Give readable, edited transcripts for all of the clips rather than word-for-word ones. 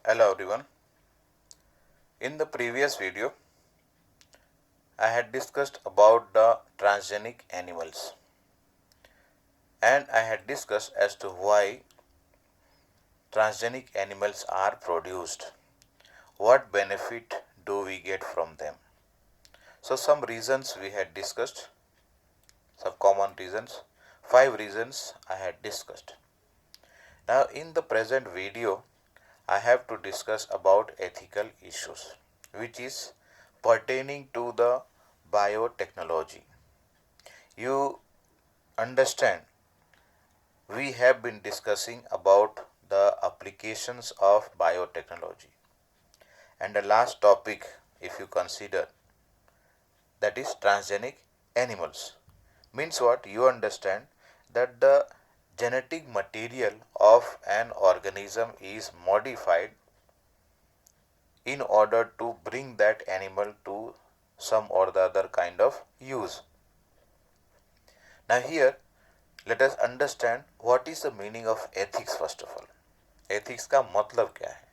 Hello everyone. In the previous video, I had discussed about the transgenic animals and I had discussed as to why transgenic animals are produced. What benefit do we get from them? So some reasons we had discussed, some common reasons, 5 reasons I had discussed. Now in the present video, I have to discuss about ethical issues which is pertaining to the biotechnology. You understand, we have been discussing about the applications of biotechnology, and the last topic, if you consider, that is transgenic animals, means what? You understand that the genetic material of an organism is modified in order to bring that animal to some or the other kind of use. Now here, let us understand what is the meaning of ethics first of all. Ethics का मतलब क्या है?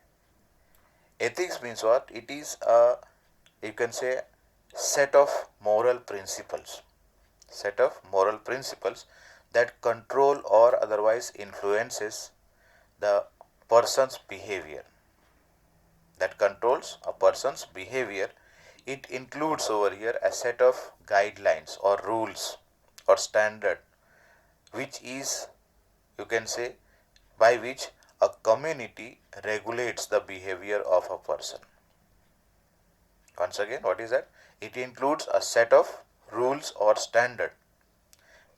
Ethics means what? It is a, you can say, set of moral principles. Set of moral principles that control or otherwise influences the person's behavior. That controls a person's behavior. It includes over here a set of guidelines or rules or standard, which is, you can say, by which a community regulates the behavior of a person. Once again, what is that? It includes a set of rules or standard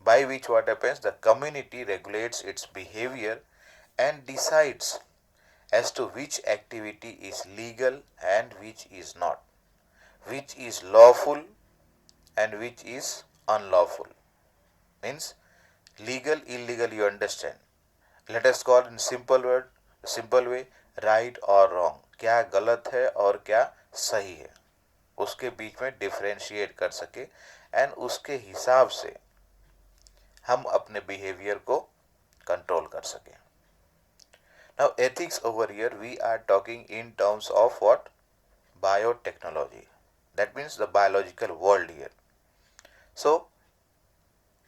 by which what happens, the community regulates its behavior and decides as to which activity is legal and which is not, which is lawful and which is unlawful. Means legal, illegal, you understand. Let us call in simple way, right or wrong. क्या गलत है और क्या सही है, उसके बीच में differentiate कर सके एंड उसके हिसाब से हम अपने बिहेवियर को कंट्रोल कर सके. Now ethics over here, we are talking in terms of what? Biotechnology. That means the biological world here. So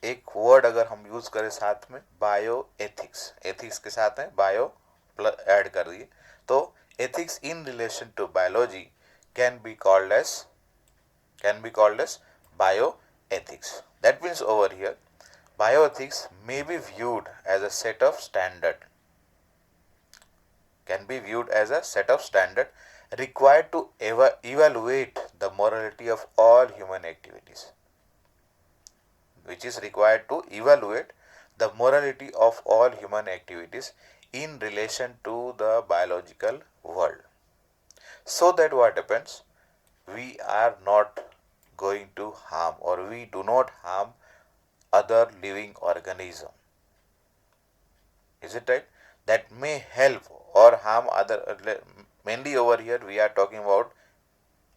एक वर्ड अगर हम यूज करें साथ में, बायो एथिक्स, एथिक्स के साथ में बायो ऐड कर दिए, तो ethics in relation to biology can be called as bioethics. That means over here, bioethics may be viewed as a set of standard, can be viewed as a set of standard required to evaluate the morality of all human activities, which is required to evaluate the morality of all human activities in relation to the biological world. So that what happens, we are not going to harm or we do not harm other living organism. Is it right? That may help or harm other, mainly over here we are talking about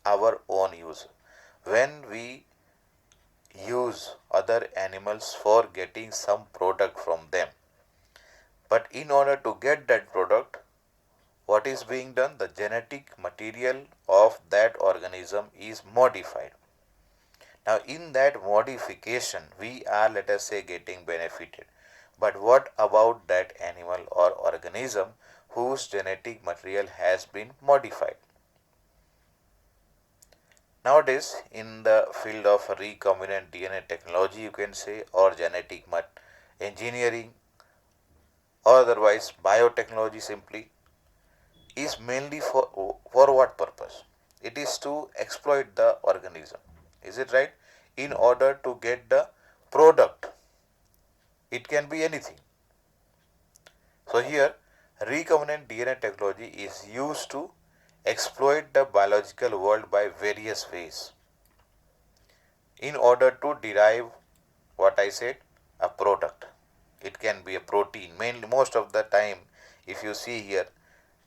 our own use. When we use other animals for getting some product from them, but in order to get that product, what is being done? The genetic material of that organism is modified. Now in that modification, we are, let us say, getting benefited. But what about that animal or organism whose genetic material has been modified? Nowadays, in the field of recombinant DNA technology, you can say, or genetic engineering, or otherwise biotechnology simply, is mainly for what purpose? It is to exploit the organism. Is it right? In order to get the product. It can be anything. So here, recombinant DNA technology is used to exploit the biological world by various ways in order to derive what I said, a product. It can be a protein. Mainly, most of the time, if you see here,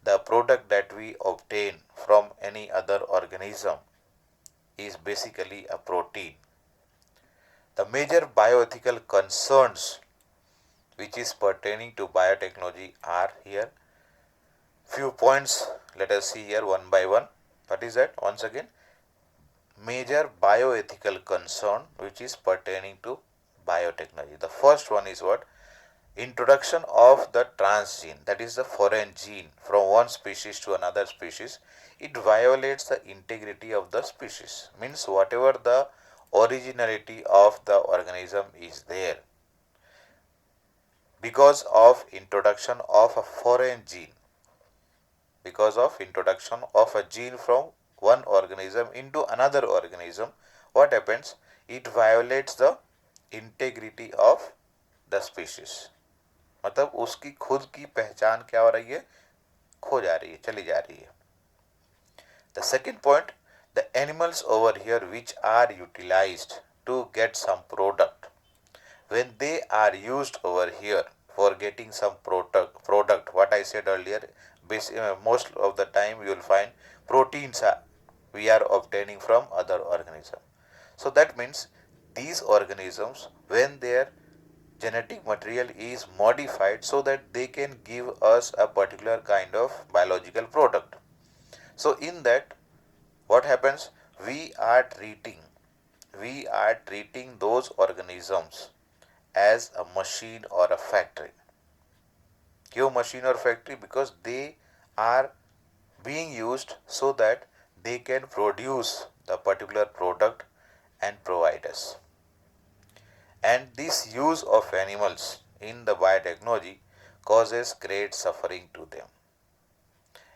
the product that we obtain from any other organism is basically a protein. The major bioethical concerns which is pertaining to biotechnology are here. Few points let us see here one by one. What is that? Once again, major bioethical concern which is pertaining to biotechnology. The first one is what? Introduction of the transgene, that is the foreign gene from one species to another species. It violates the integrity of the species. Means whatever the originality of the organism is there, because of introduction of a foreign gene, because of introduction of a gene from one organism into another organism, what happens? It violates the integrity of the species. मतलब उसकी खुद की पहचान क्या हो रही है? खो जा रही है, चली जा रही है. The second point, the animals over here which are utilized to get some product, when they are used over here for getting some product, what I said earlier, most of the time you will find proteins we are obtaining from other organisms. So that means these organisms, when their genetic material is modified so that they can give us a particular kind of biological product. So in that, what happens? We are treating those organisms as a machine or a factory. क्यों machine or factory? Because they are being used so that they can produce the particular product and provide us. And this use of animals in the biotechnology causes great suffering to them.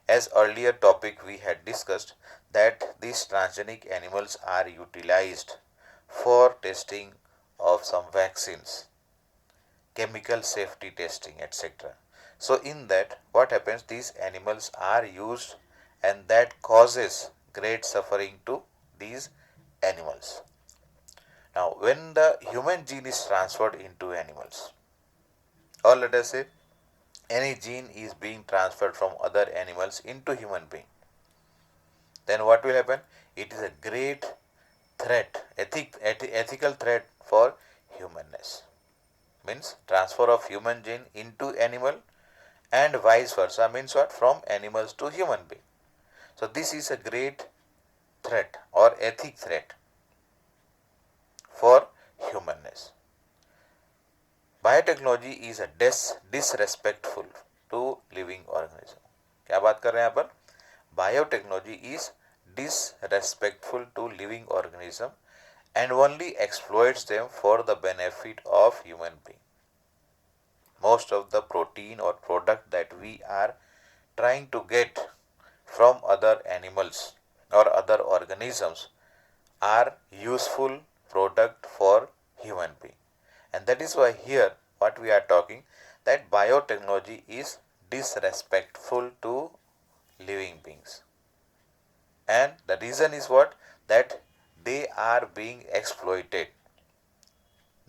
As earlier topic we had discussed that these transgenic animals are utilized for testing of some vaccines, chemical safety testing, etc. So in that, what happens? These animals are used and that causes great suffering to these animals. Now, when the human gene is transferred into animals, or let us say any gene is being transferred from other animals into human being, then what will happen? It is a great threat, ethical threat for humanness. Means transfer of human gene into animal and vice versa, means what? From animals to human being. So this is a great threat or ethic threat for humanness. Biotechnology is a disrespectful to living organism. क्या बात कर रहे हैं यहाँ पर? Biotechnology is disrespectful to living organism and only exploits them for the benefit of human being. Most of the protein or product that we are trying to get from other animals or other organisms are useful product for human being. And that is why here what we are talking, that biotechnology is disrespectful to living beings. And the reason is what? That they are being exploited.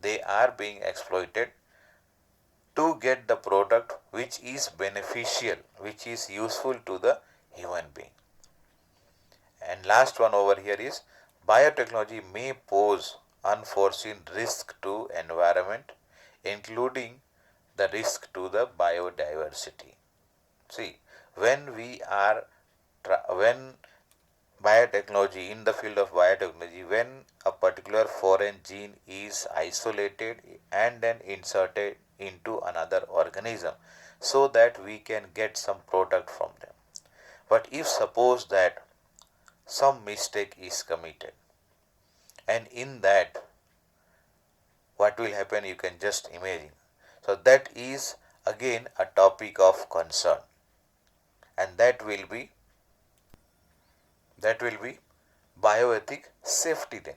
They are being exploited to get the product which is beneficial, which is useful to the human being. And last one over here is biotechnology may pose unforeseen risk to environment, including the risk to the biodiversity. See, when biotechnology, in the field of biotechnology, when a particular foreign gene is isolated and then inserted into another organism so that we can get some product from them. But if suppose that some mistake is committed, and in that what will happen, you can just imagine. So that is again a topic of concern, and that will be bioethic safety. Then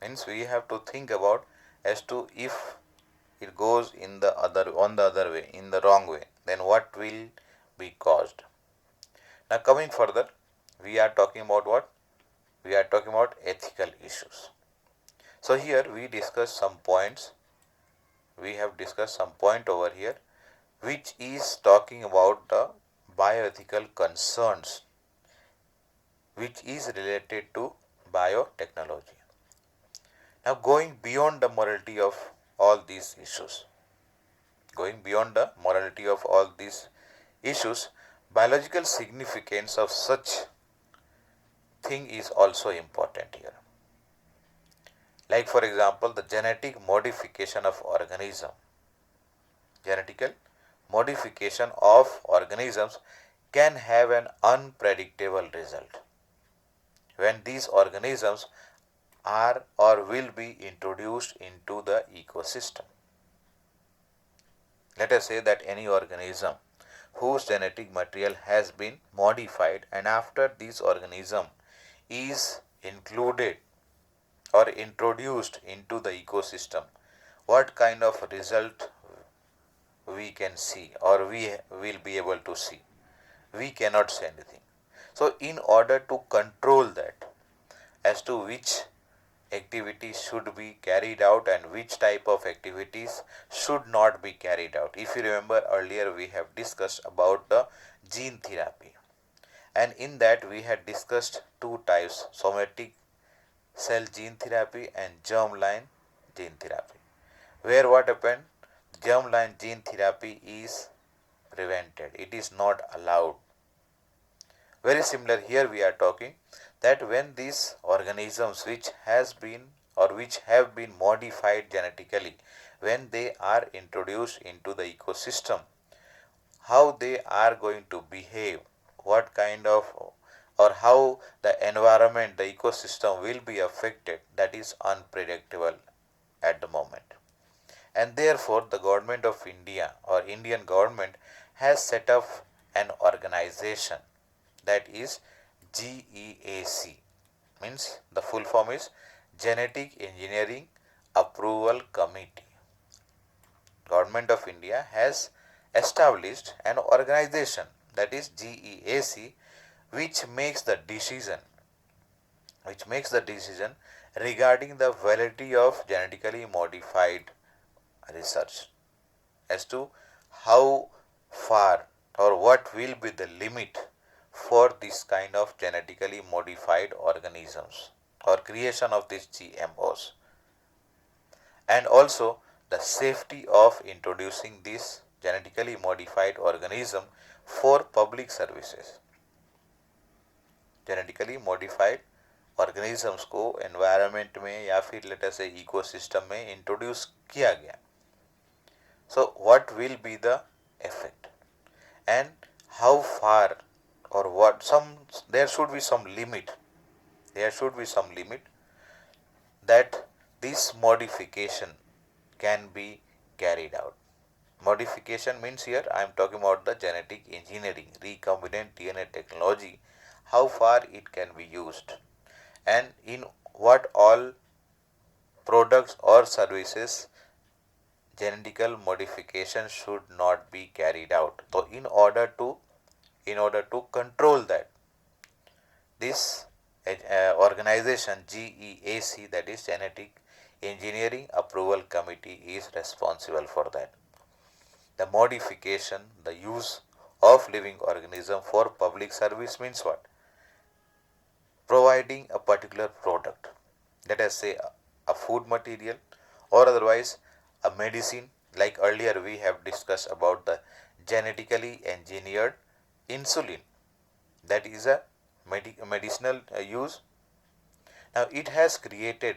means we have to think about as to if it goes on the other way, in the wrong way, then what will be caused. Now coming further, we are talking about what? We are talking about ethical issues. So here we discuss some points. We have discussed some point over here which is talking about the bioethical concerns which is related to biotechnology. Now going beyond the morality of all these issues, biological significance of such thing is also important here. Like for example, the genetic modification of organism. Genetical modification of organisms can have an unpredictable result when these organisms are or will be introduced into the ecosystem. Let us say that any organism whose genetic material has been modified, and after this organism is included or introduced into the ecosystem, what kind of result we can see or we will be able to see? We cannot say anything. So in order to control that, as to which activities should be carried out and which type of activities should not be carried out. If you remember, earlier we have discussed about the gene therapy, and in that we had discussed two types: somatic cell gene therapy and germline gene therapy, where what happened, germline gene therapy is prevented, it is not allowed. Very similar here we are talking that when these organisms which has been or which have been modified genetically, when they are introduced into the ecosystem, how they are going to behave, what kind of or how the environment, the ecosystem will be affected, that is unpredictable at the moment. And therefore the government of India or Indian government has set up an organization, that is GEAC, means the full form is Genetic Engineering Approval Committee. Government of India has established an organization, that is GEAC, which makes the decision regarding the validity of genetically modified research, as to how far or what will be the limit for this kind of genetically modified organisms or creation of these GMOs, and also the safety of introducing this genetically modified organism for public services. Genetically modified organisms को environment में या फिर let us से ecosystem में introduce किया गया. So what will be the effect and how far or what there should be some limit that this modification can be carried out. Modification means here I am talking about the genetic engineering, recombinant DNA technology, how far it can be used and in what all products or services genetical modification should not be carried out. So in order to control that, this organization GEAC, that is Genetic Engineering Approval Committee, is responsible for that. The modification, the use of living organism for public service means what? Providing a particular product, let us say a food material or otherwise a medicine, like earlier we have discussed about the genetically engineered insulin, that is a medicinal use. Now it has created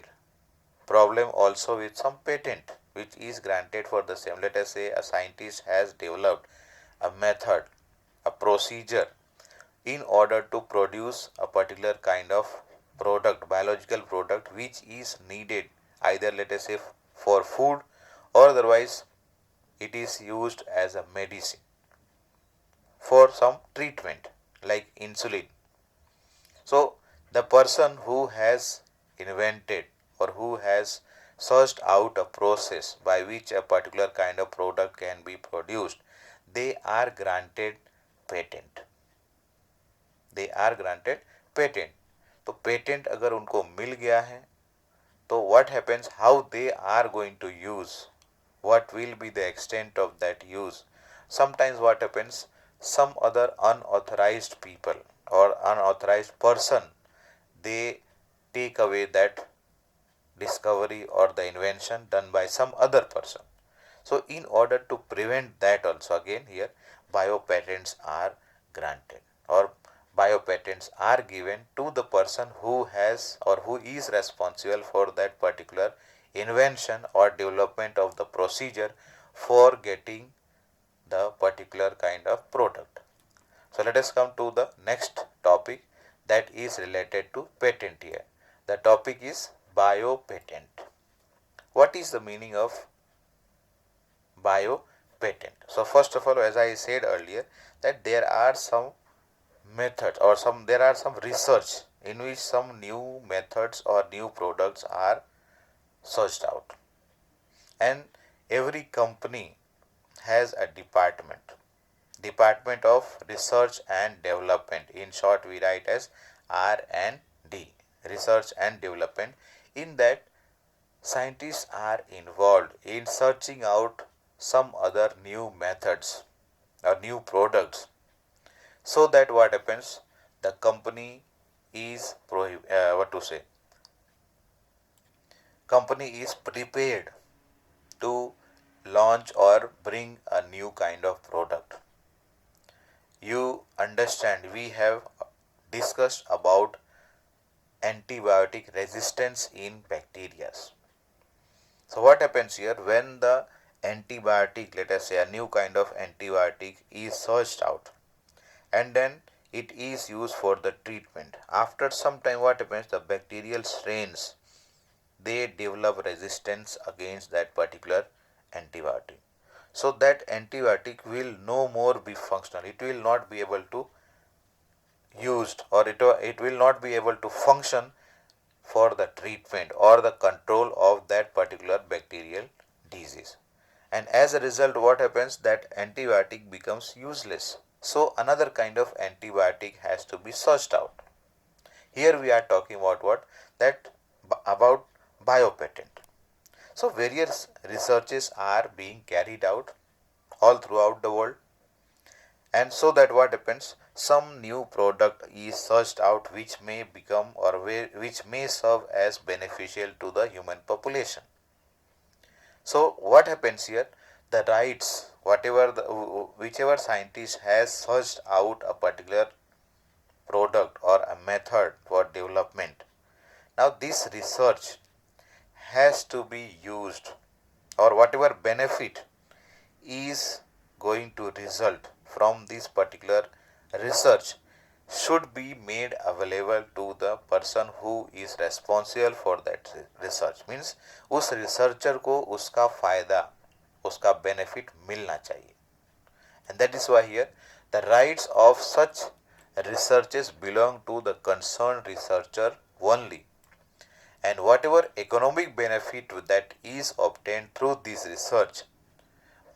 problem also with some patent which is granted for the same. Let us say a scientist has developed a method, a procedure in order to produce a particular kind of product, biological product, which is needed either let us say for food or otherwise it is used as a medicine for some treatment like insulin. So the person who has invented or who has searched out a process by which a particular kind of product can be produced, they are granted patent. तो patent अगर उनको मिल गया है तो what happens, how they are going to use, what will be the extent of that use. Sometimes what happens, some other unauthorized people or unauthorized person, they take away that discovery or the invention done by some other person. So in order to prevent that also, again here biopatents are granted, or biopatents are given to the person who has or who is responsible for that particular invention or development of the procedure for getting the particular kind of product. So let us come to the next topic that is related to patent here. The topic is biopatent. What is the meaning of biopatent? So first of all, as I said earlier, that there are some methods or there are some research in which some new methods or new products are searched out, and every company has a department of research and development. In short, we write as R&D, research and development. In that, scientists are involved in searching out some other new methods or new products, so that what happens, the company is company is prepared to launch or bring a new kind of product. You understand, we have discussed about antibiotic resistance in bacteria. So what happens here, when the antibiotic, let us say a new kind of antibiotic is searched out and then it is used for the treatment, after some time what happens, the bacterial strains, they develop resistance against that particular antibiotic. So that antibiotic will no more be functional. It will not be able to used, or it will not be able to function for the treatment or the control of that particular bacterial disease. And as a result, what happens, that antibiotic becomes useless. So another kind of antibiotic has to be searched out. Here we are talking about what? That about biopatent. So various researches are being carried out all throughout the world, and so that what happens, some new product is searched out which may become or which may serve as beneficial to the human population. So what happens here, the rights, whichever scientist has searched out a particular product or a method for development, now this research has to be used, or whatever benefit is going to result from this particular research should be made available to the person who is responsible for that research. Means उस researcher को उसका फायदा, उसका benefit मिलना चाहिए. And that is why here the rights of such researches belong to the concerned researcher only, and whatever economic benefit that is obtained through this research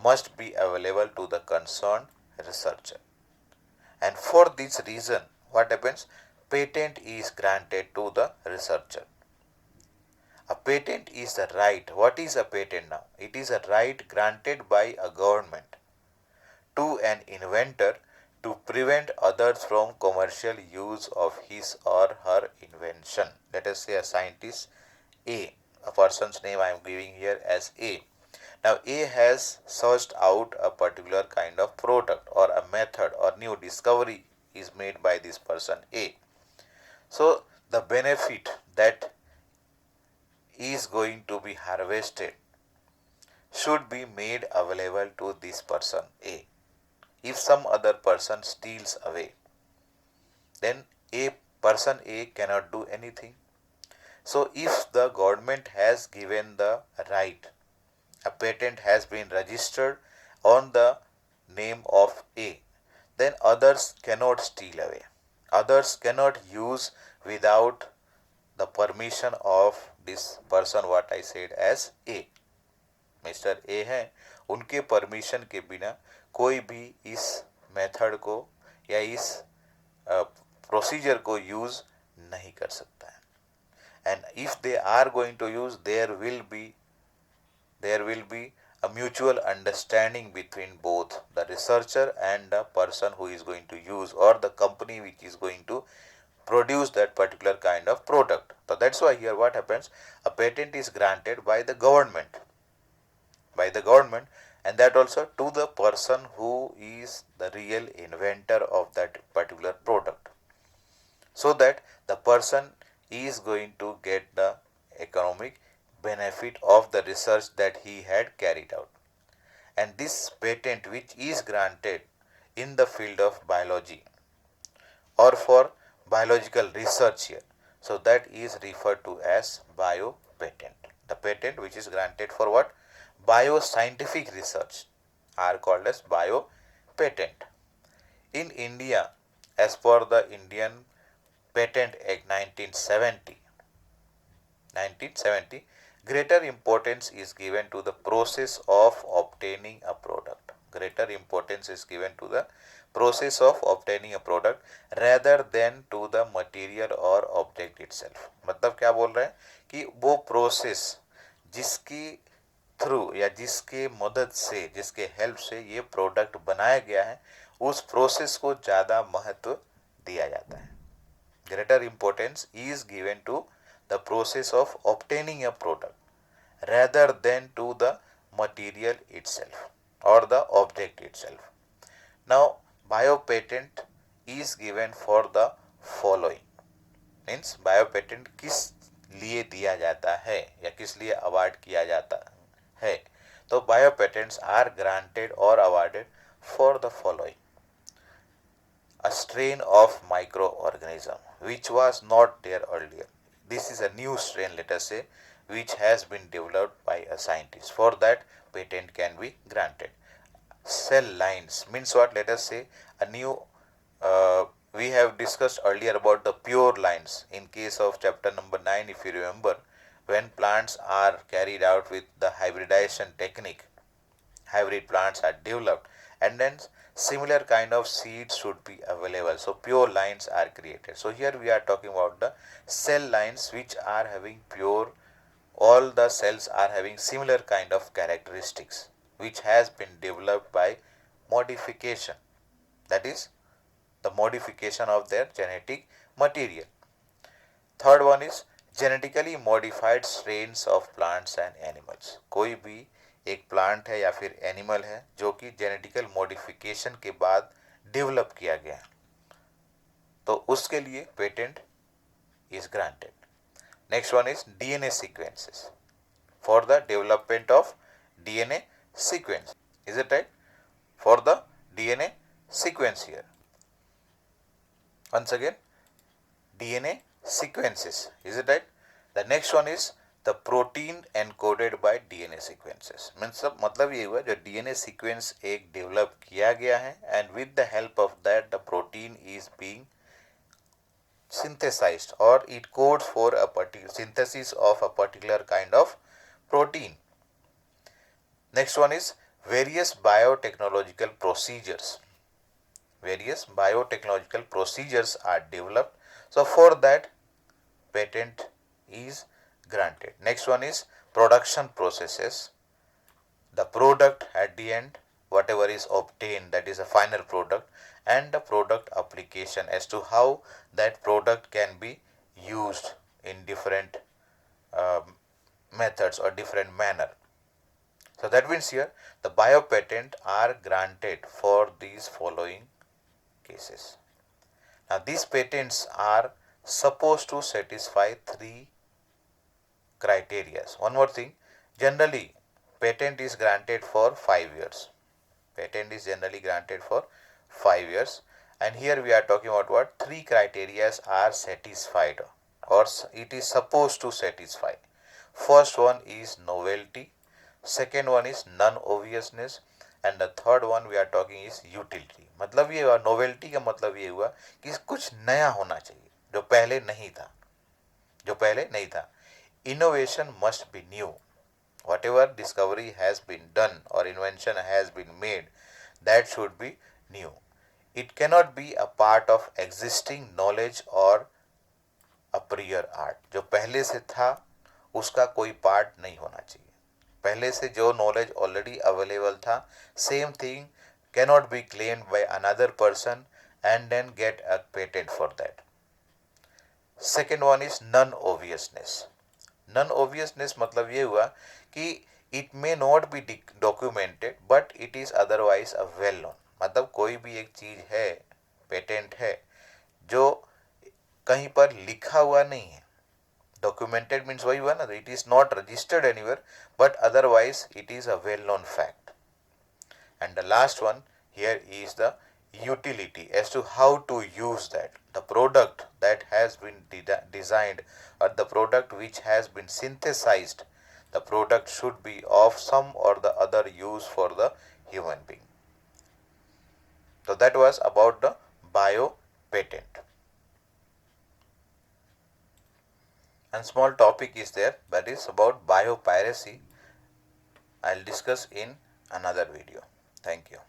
must be available to the concerned researcher. And for this reason, what happens, patent is granted to the researcher. A patent is a right. What is a patent now? It is a right granted by a government to an inventor to prevent others from commercial use of his or her invention. Let us say a scientist A, a person's name I am giving here as A. Now A has searched out a particular kind of product or a method or new discovery is made by this person A. So the benefit that is going to be harvested should be made available to this person A. If some other person steals away, then person A cannot do anything. So if the government has given the right, a patent has been registered on the name of A, then others cannot steal away. Others cannot use without the permission of this person what I said as A. Mister A हैं, उनके permission के बिना कोई भी इस method को या इस प्रोसीजर को यूज नहीं कर सकता है. And if they are going to use, there will be a mutual understanding between both the researcher and the person who is going to use, or the company which is going to produce that particular kind of product. So that's why here what happens, a patent is granted by the government, and that also to the person who is the real inventor of that particular product, so that the person is going to get the economic benefit of the research that he had carried out. And this patent which is granted in the field of biology or for biological research here, so that is referred to as bio patent. The patent which is granted for what? Bioscientific research are called as bio patent. In India, as per the Indian Patent Act 1970, greater importance is given to the process of obtaining a product. Greater importance is given to the process of obtaining a product rather than to the material or object itself. मतलब क्या बोल रहे हैं कि वो process जिसकी through या जिसके मदद से, जिसके हेल्प से ये प्रोडक्ट बनाया गया है, उस प्रोसेस को ज़्यादा महत्व दिया जाता है. Greater importance is given to the process of obtaining a product rather than to the material itself or the object itself. Now, biopatent is given for the following. Means biopatent किस लिए दिया जाता है या किस लिए अवार्ड किया जाता है. तो biopatents are granted or awarded for the following: a strain of microorganism which was not there earlier. This is a new strain, let us say, which has been developed by a scientist. For that, patent can be granted. Cell lines means what? Let us say a new, we have discussed earlier about the pure lines in case of chapter number 9, if you remember, when plants are carried out with the hybridization technique, hybrid plants are developed, and then similar kind of seeds should be available. So pure lines are created. So here we are talking about the cell lines which are having pure, all the cells are having similar kind of characteristics which has been developed by modification, that is the modification of their genetic material. Third one is genetically modified strains of plants and animals. कोई भी एक plant है या फिर animal है जो कि genetical modification के बाद डेवलप किया गया है, तो उसके लिए patent is granted. Next one is DNA sequences. For the development of DNA sequence. Is it right? For the DNA sequence here. Once again, DNA sequences. Is it right? The next one is the protein encoded by DNA sequences. Means मतलब ये हुआ जो DNA sequence एक develop किया गया है and with the help of that the protein is being synthesized or it codes for a particular synthesis of a particular kind of protein. Next one is various biotechnological procedures. Various biotechnological procedures are developed. So for that patent is granted. Next one is production processes. The product at the end, whatever is obtained, that is a final product, and the product application as to how that product can be used in different methods or different manner. So that means here the biopatent are granted for these following cases. Now these patents are supposed to satisfy three criteria. One more thing, generally patent is granted for 5 years. Patent is generally granted for 5 years, and here we are talking about what? Three criteria are satisfied or it is supposed to satisfy. First one is novelty, second one is non-obviousness, and the third one we are talking is utility. मतलब ये हुआ novelty का मतलब ये हुआ कि कुछ नया होना चाहिए जो पहले नहीं था, जो पहले नहीं था. Innovation must be new. Whatever discovery has been done or invention has been made, that should be new. It cannot be a part of existing knowledge or a prior art. जो पहले से था उसका कोई पार्ट नहीं होना चाहिए. पहले से जो नॉलेज ऑलरेडी अवेलेबल था, same thing cannot be claimed by another person and then get a patent for that. Second one is non-obviousness. Non-obviousness मतलब ये हुआ कि it may not be documented but it is otherwise a well known. मतलब कोई भी एक चीज है, पेटेंट है, जो कहीं पर लिखा हुआ नहीं है। डॉक्यूमेंटेड मीन्स वही हुआ ना, it is not registered anywhere but otherwise it is a well known fact. And the last one here is the utility, as to how to use that. The product that has been designed, or the product which has been synthesized, the product should be of some or the other use for the human being. So that was about the bio patent. And small topic is there, that is about biopiracy. I'll discuss in another video. Thank you.